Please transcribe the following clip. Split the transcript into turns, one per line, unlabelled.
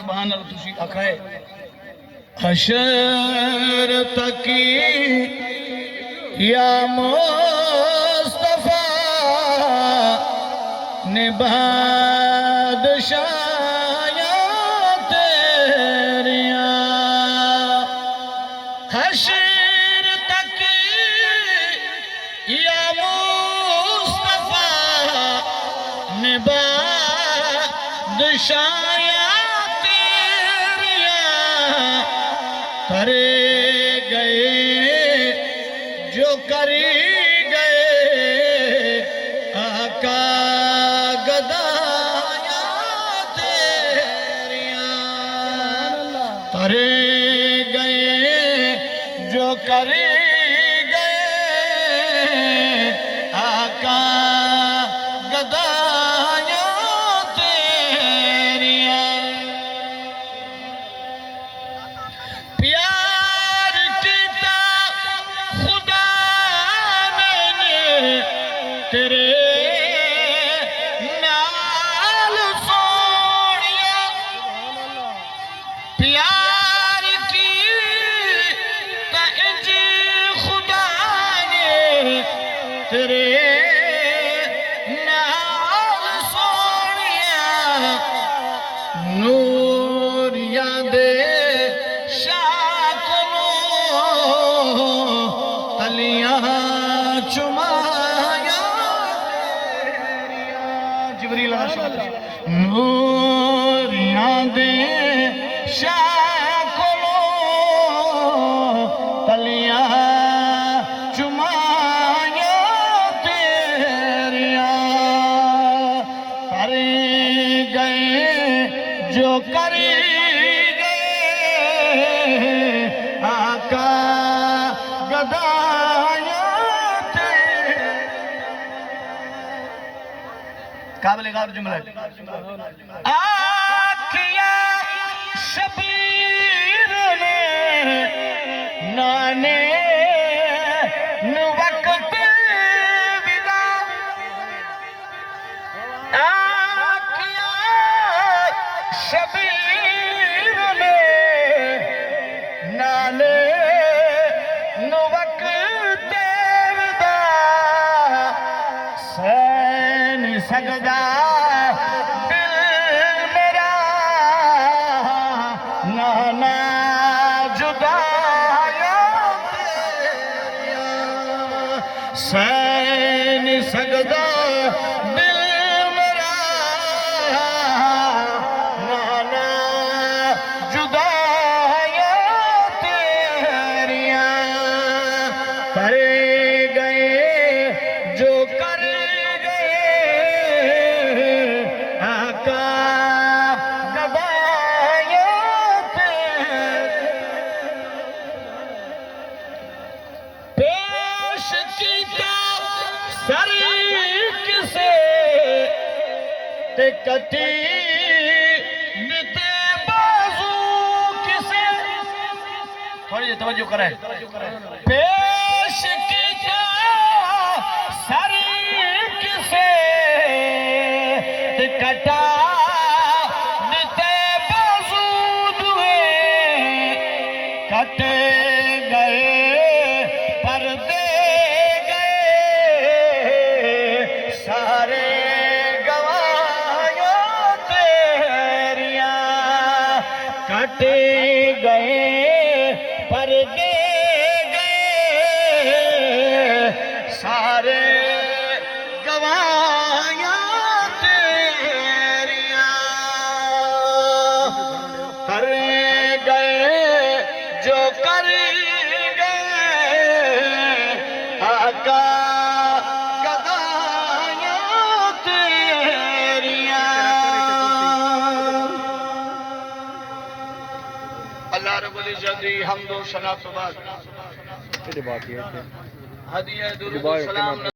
सुभान अल्लाह तुसी आखाए हशर तकी या मुस्तफा ने बादशाया तेरिया हशर तकी या मुस्तफा ने बादशाया तेरिया करे गए जो करी गए आका गदाया तेरिया करे गए जो करी गए आका गदाया तेरिया प्यार कीता खुदा मैंने तेरे नाल सोनिया प्यार कीता इंज खुदा ने तेरे नाल सोनिया नूरिया दे चुमाया जिब्रील नूरिया दे शाखलो तलिया चुमाया तेरिया करे गए जो करे गए आका गदाया काबिल गौर जुमला आखिया शबीर ने नाने वक्त विदा आखिया शबीर ने नाने वक्त विदा सैन सगदा दिल मेरा नाना जुदाया तेरिया सैन सगदा दिल मेरा नाना जुदाया तेरिया करे गए जो कर कटी निते बाजू किसे थोड़ी तवज्जो करे पेश किया सर किसे कटा निते बाजू दुए कटे गए पर्दे गए सारे कटे गए पर्दे गए सारे गवाया तेरिया कर गए जो कर गए आका गदाया तेरिया अल्लाह रब्बुल इज्जत दी हमदो सना तो बाद हदिया दुरूद सलाम